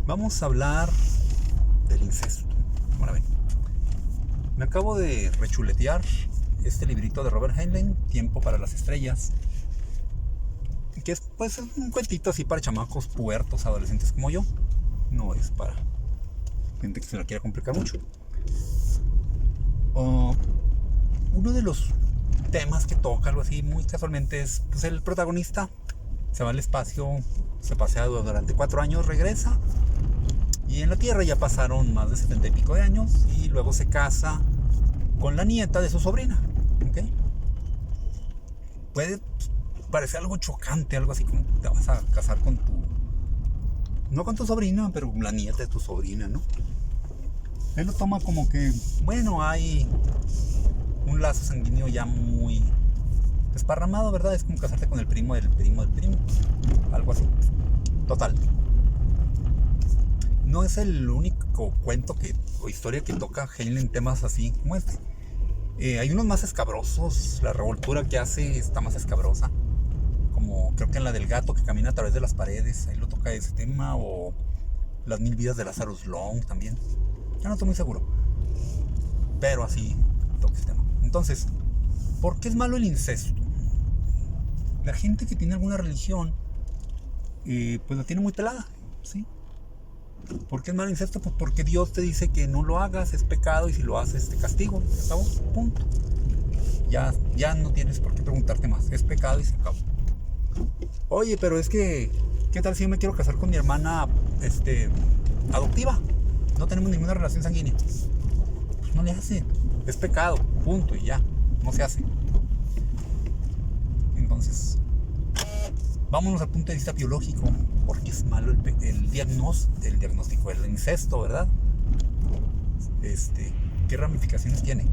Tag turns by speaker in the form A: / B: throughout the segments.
A: Vamos a hablar del incesto. Ahora ven, me acabo de rechuletear este librito de Robert Heinlein, Tiempo para las Estrellas, que es pues un cuentito así para chamacos puertos, adolescentes como yo. No es para gente que se la quiera complicar mucho. Uno de los temas que toca, algo así muy casualmente, es pues el protagonista se va al espacio, se pasea durante 4 años, regresa, y en la Tierra ya pasaron más de 70 y pico de años, y luego se casa con la nieta de su sobrina. ¿Okay? Puede parecer algo chocante, algo así como te vas a casar con tu... No con tu sobrina, pero la nieta de tu sobrina, ¿no? Él lo toma como que, bueno, hay un lazo sanguíneo ya muy desparramado, ¿verdad? Es como casarte con el primo del primo del primo. Algo así. Total. No es el único cuento o historia que toca Heinlein en temas así como este. Hay unos más escabrosos. La revoltura que hace está más escabrosa. Como creo que en la del gato que camina a través de las paredes. Ahí lo toca ese tema. O Las 1000 vidas de Lazarus Long también. Ya no estoy muy seguro. Pero así toca ese tema. Entonces, ¿por qué es malo el incesto? La gente que tiene alguna religión, pues la tiene muy pelada, ¿sí? ¿Por qué es malo el incesto? Pues porque Dios te dice que no lo hagas, es pecado, y si lo haces te castigo. Se acabó, punto. Ya no tienes por qué preguntarte más. Es pecado y se acabó. Oye, pero es que, ¿qué tal si yo me quiero casar con mi hermana adoptiva? No tenemos ninguna relación sanguínea. Pues no le hace. Es pecado, punto, y ya. No se hace. Entonces, vámonos al punto de vista biológico. Porque es malo el diagnóstico, el incesto, ¿verdad? ¿Qué ramificaciones tiene?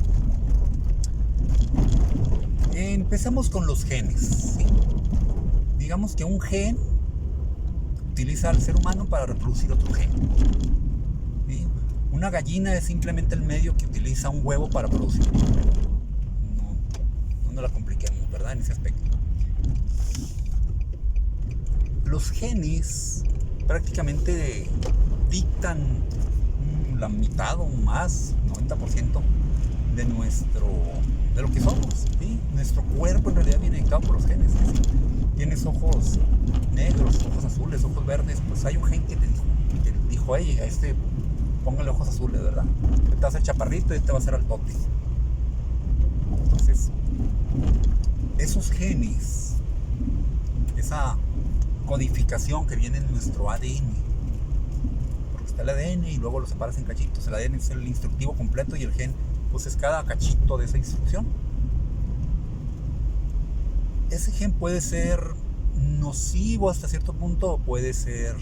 A: Empezamos con los genes, ¿sí? Digamos que un gen utiliza al ser humano para reproducir otro gen, ¿sí? Una gallina es simplemente el medio que utiliza un huevo para producir. No nos la compliquemos, ¿verdad? En ese aspecto. Los genes prácticamente dictan la mitad o más, 90% de lo que somos, ¿sí? Nuestro cuerpo en realidad viene dictado por los genes, ¿sí? Tienes ojos negros, ojos azules, ojos verdes, pues hay un gen que te dijo, hey, a póngale ojos azules, ¿verdad? Te vas a hacer chaparrito y te va a hacer altote. Entonces, esos genes, esa codificación que viene en nuestro ADN, porque está el ADN y luego lo separas en cachitos. El ADN es el instructivo completo y el gen pues es cada cachito de esa instrucción. Ese gen puede ser nocivo hasta cierto punto, o puede ser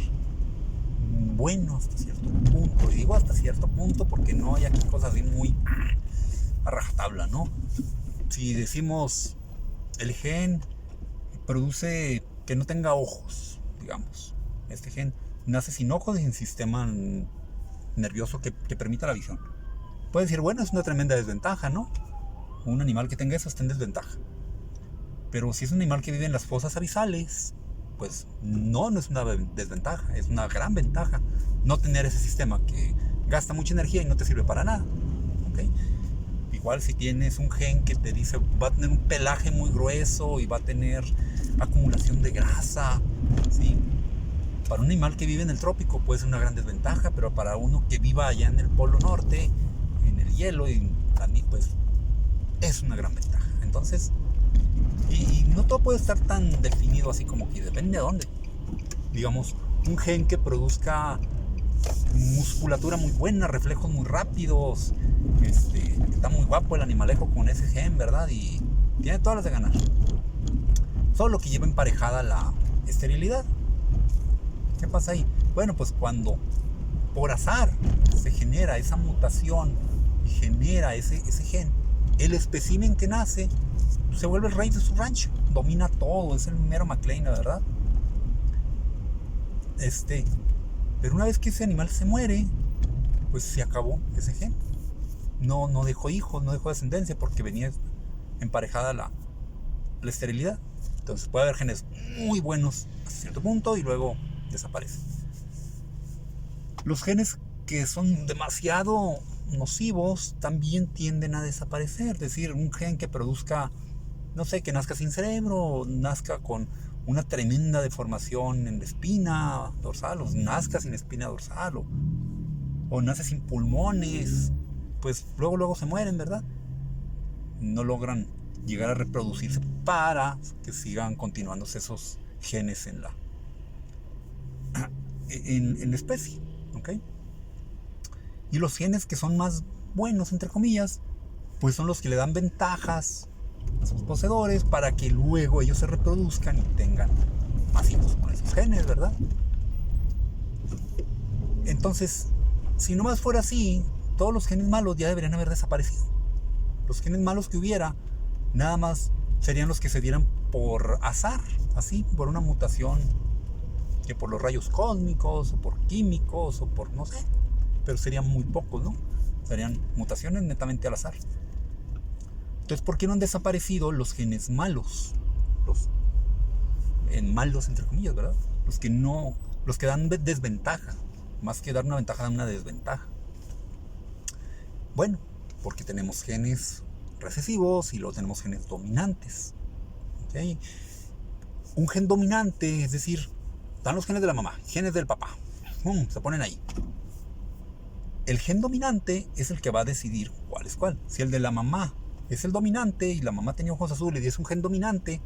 A: bueno hasta cierto punto. Y digo hasta cierto punto porque no hay aquí cosas así muy a rajatabla, ¿no? Si decimos el gen produce que no tenga ojos, digamos, este gen nace sin ojos y sin sistema nervioso que permita la visión. Puede decir, bueno, es una tremenda desventaja, ¿no? Un animal que tenga eso está en desventaja. Pero si es un animal que vive en las fosas abisales, pues no es una desventaja, es una gran ventaja no tener ese sistema que gasta mucha energía y no te sirve para nada. ¿Okay? Igual si tienes un gen que te dice va a tener un pelaje muy grueso y va a tener acumulación de grasa, ¿sí? Para un animal que vive en el trópico puede ser una gran desventaja, pero para uno que viva allá en el Polo Norte, en el hielo, pues es una gran ventaja. Entonces, y no todo puede estar tan definido así como que depende de dónde. Digamos, un gen que produzca musculatura muy buena, reflejos muy rápidos, está muy guapo el animalejo con ese gen, ¿verdad? Y tiene todas las de ganar. Solo que lleva emparejada la esterilidad. ¿Qué pasa ahí? Bueno, pues cuando por azar se genera esa mutación y genera ese gen, el espécimen que nace se vuelve el rey de su rancho, domina todo, es el mero McLean, ¿verdad? Pero una vez que ese animal se muere, pues se acabó ese gen. No dejó hijos, no dejó descendencia porque venía emparejada la esterilidad. Entonces puede haber genes muy buenos hasta cierto punto y luego desaparecen. Los genes que son demasiado nocivos también tienden a desaparecer. Es decir, un gen que produzca, no sé, que nazca sin cerebro, nazca con una tremenda deformación en la espina dorsal, o nazca sin espina dorsal, o nace sin pulmones, pues luego se mueren, ¿verdad? No logran llegar a reproducirse para que sigan continuándose esos genes en la especie, ¿ok? Y los genes que son más buenos, entre comillas, pues son los que le dan ventajas a sus poseedores para que luego ellos se reproduzcan y tengan más hijos con esos genes, ¿verdad? Entonces, si nomás fuera así, todos los genes malos ya deberían haber desaparecido. Los genes malos que hubiera, nada más serían los que se dieran por azar, así, por una mutación, que por los rayos cósmicos, o por químicos, o por no sé, pero serían muy pocos, ¿no? Serían mutaciones netamente al azar. Entonces, ¿por qué no han desaparecido los genes malos? Los malos, entre comillas, ¿verdad? Los que dan desventaja. Más que dar una ventaja, dan una desventaja. Bueno, porque tenemos genes recesivos y luego tenemos genes dominantes. ¿Okay? Un gen dominante, es decir, están los genes de la mamá, genes del papá. Se ponen ahí. El gen dominante es el que va a decidir cuál es cuál. Si el de la mamá es el dominante y la mamá tenía ojos azules y es un gen dominante,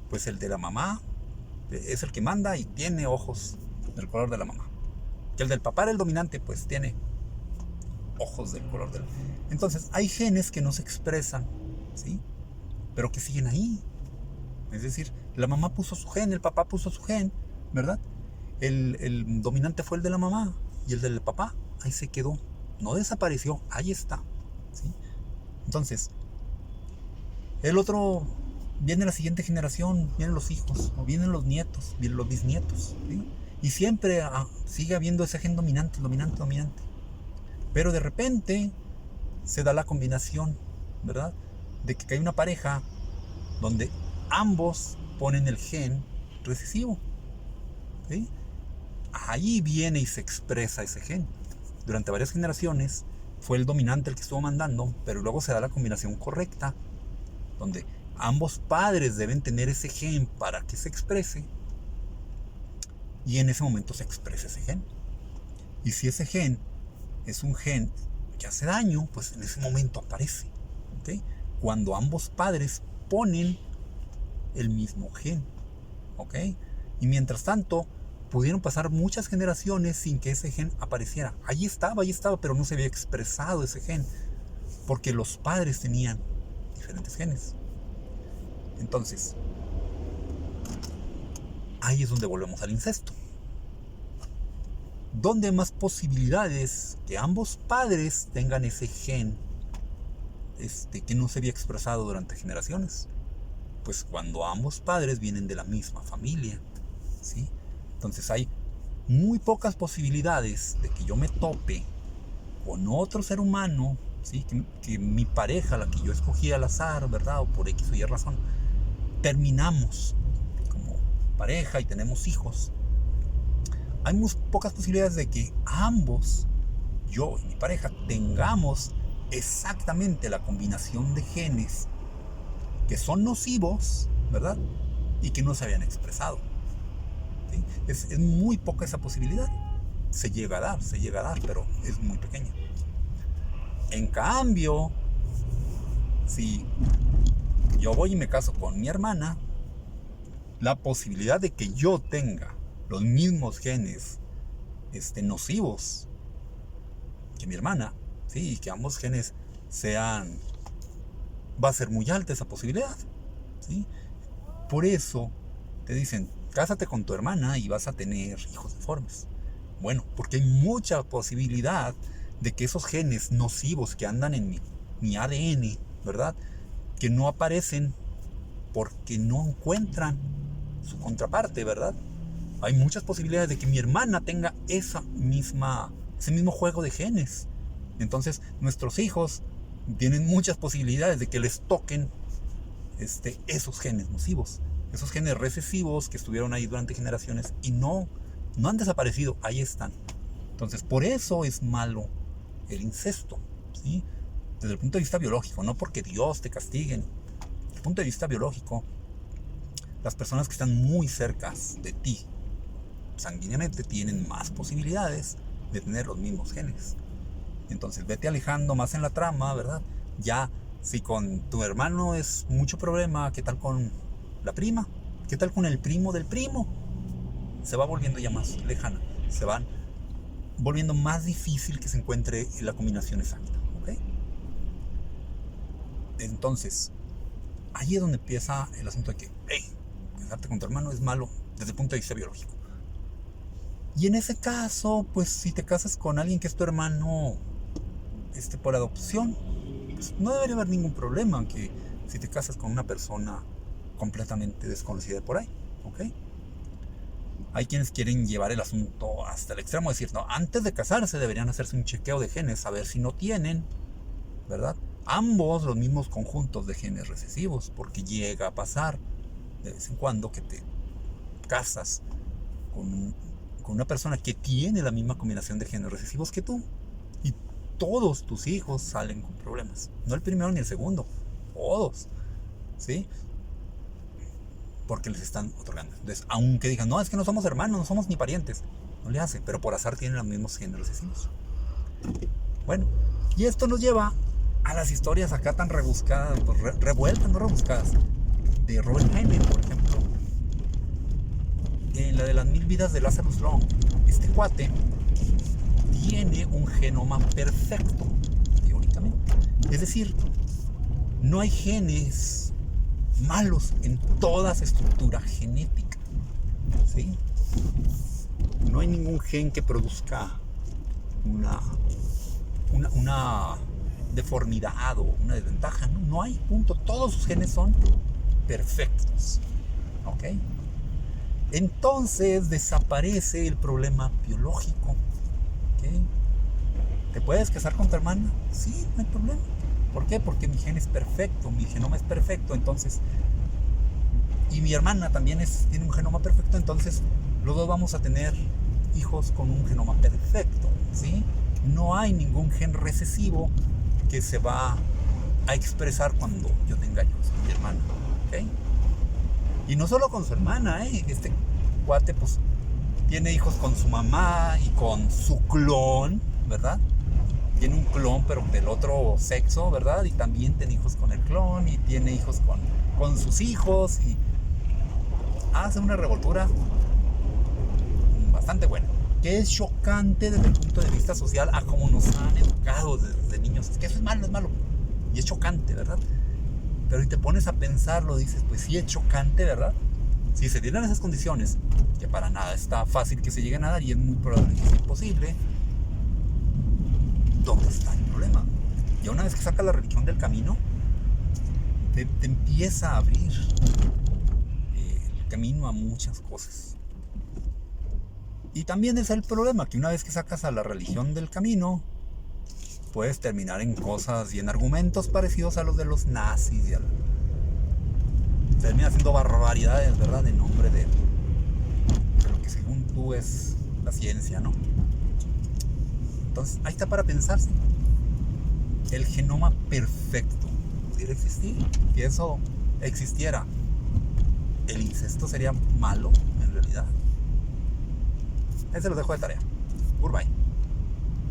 A: pues el de la mamá es el que manda y tiene ojos del color de la mamá. Que el del papá era el dominante, pues tiene ojos del color del... Entonces, hay genes que no se expresan, ¿sí? Pero que siguen ahí. Es decir, la mamá puso su gen, el papá puso su gen, ¿verdad? El dominante fue el de la mamá y el del papá, ahí se quedó. No desapareció, ahí está, ¿sí? Entonces, el otro... Viene la siguiente generación, vienen los hijos, o vienen los nietos, vienen los bisnietos, ¿sí? Y siempre sigue habiendo ese gen dominante. Pero de repente se da la combinación, ¿verdad? De que hay una pareja donde ambos ponen el gen recesivo, ¿sí? Ahí viene y se expresa ese gen. Durante varias generaciones fue el dominante el que estuvo mandando, pero luego se da la combinación correcta, donde ambos padres deben tener ese gen para que se exprese, y en ese momento se expresa ese gen. Y si ese gen es un gen que hace daño, pues en ese momento aparece, ¿okay? Cuando ambos padres ponen el mismo gen, ¿ok? Y mientras tanto, pudieron pasar muchas generaciones sin que ese gen apareciera. Allí estaba, pero no se había expresado ese gen, porque los padres tenían diferentes genes. Entonces, ahí es donde volvemos al incesto. ¿Dónde hay más posibilidades que ambos padres tengan ese gen que no se había expresado durante generaciones? Pues cuando ambos padres vienen de la misma familia, ¿sí? Entonces hay muy pocas posibilidades de que yo me tope con otro ser humano, ¿sí? Que mi pareja, la que yo escogí al azar, ¿verdad? O por X o Y razón, terminamos como pareja y tenemos hijos. Hay muy pocas posibilidades de que ambos, yo y mi pareja, tengamos exactamente la combinación de genes que son nocivos, ¿verdad? Y que no se habían expresado, ¿sí? Es muy poca esa posibilidad. Se llega a dar, pero es muy pequeña. En cambio, si yo voy y me caso con mi hermana, la posibilidad de que yo tenga los mismos genes nocivos que mi hermana, ¿sí? Y que ambos genes va a ser muy alta esa posibilidad, ¿sí? Por eso te dicen, cásate con tu hermana y vas a tener hijos deformes. Bueno, porque hay mucha posibilidad de que esos genes nocivos que andan en mi ADN, ¿verdad? Que no aparecen porque no encuentran su contraparte, ¿verdad? Hay muchas posibilidades de que mi hermana tenga ese mismo juego de genes. Entonces, nuestros hijos tienen muchas posibilidades de que les toquen esos genes nocivos, esos genes recesivos que estuvieron ahí durante generaciones y no han desaparecido, ahí están. Entonces, por eso es malo el incesto, ¿sí? Desde el punto de vista biológico, no porque Dios te castigue. Desde el punto de vista biológico, las personas que están muy cerca de ti, sanguíneamente, tienen más posibilidades de tener los mismos genes. Entonces, vete alejando más en la trama, ¿verdad? Ya, si con tu hermano es mucho problema, ¿qué tal con la prima? ¿Qué tal con el primo del primo? Se va volviendo ya más lejana. Se van volviendo más difícil que se encuentre la combinación exacta, ¿ok? Entonces, ahí es donde empieza el asunto de que, hey, casarte con tu hermano es malo desde el punto de vista biológico. Y en ese caso, pues si te casas con alguien que es tu hermano por adopción, pues no debería haber ningún problema que si te casas con una persona completamente desconocida por ahí, ¿ok? Hay quienes quieren llevar el asunto hasta el extremo, decir, no, antes de casarse deberían hacerse un chequeo de genes, a ver si no tienen, ¿verdad? Ambos los mismos conjuntos de genes recesivos, porque llega a pasar de vez en cuando que te casas con una persona que tiene la misma combinación de genes recesivos que tú, y todos tus hijos salen con problemas. No el primero ni el segundo, todos, ¿sí? Porque les están otorgando. Entonces, aunque digan, no, es que no somos hermanos, no somos ni parientes, no le hace, pero por azar tienen los mismos genes recesivos. Bueno, y esto nos lleva a las historias acá tan rebuscadas, pues revueltas, no rebuscadas, de Robert Heinlein, por ejemplo. En la de las 1000 vidas de Lazarus Long, este cuate tiene un genoma perfecto, teóricamente. Es decir, no hay genes malos en toda su estructura genética, ¿sí? No hay ningún gen que produzca una deformidad o una desventaja, no hay, punto. Todos sus genes son perfectos, ¿ok? Entonces desaparece el problema biológico, ¿ok? ¿Te puedes casar con tu hermana? Sí, no hay problema. ¿Por qué? Porque mi gen es perfecto, mi genoma es perfecto, entonces, y mi hermana también tiene un genoma perfecto, entonces los dos vamos a tener hijos con un genoma perfecto, ¿sí? No hay ningún gen recesivo que se va a expresar cuando yo tenga hijos con mi hermana, ¿ok? Y no solo con su hermana, este cuate pues tiene hijos con su mamá y con su clon, ¿verdad? Tiene un clon pero del otro sexo, ¿verdad? Y también tiene hijos con el clon y tiene hijos con sus hijos y hace una revoltura bastante buena, que es chocante desde el punto de vista social a cómo nos han educado desde niños. Es que eso es malo y es chocante, ¿verdad? Pero si te pones a pensarlo, dices, pues sí es chocante, ¿verdad? Si se dieran esas condiciones, que para nada está fácil que se lleguen a dar y es muy probable que sea imposible, ¿dónde está el problema? Y una vez que sacas la religión del camino, te empieza a abrir el camino a muchas cosas. Y también es el problema, que una vez que sacas a la religión del camino, puedes terminar en cosas y en argumentos parecidos a los de los nazis y termina haciendo barbaridades, ¿verdad? En nombre de lo que según tú es la ciencia, ¿no? Entonces, ahí está para pensarse. El genoma perfecto pudiera existir. Si eso existiera, ¿el incesto sería malo en realidad? Ahí se los dejo de tarea. Goodbye.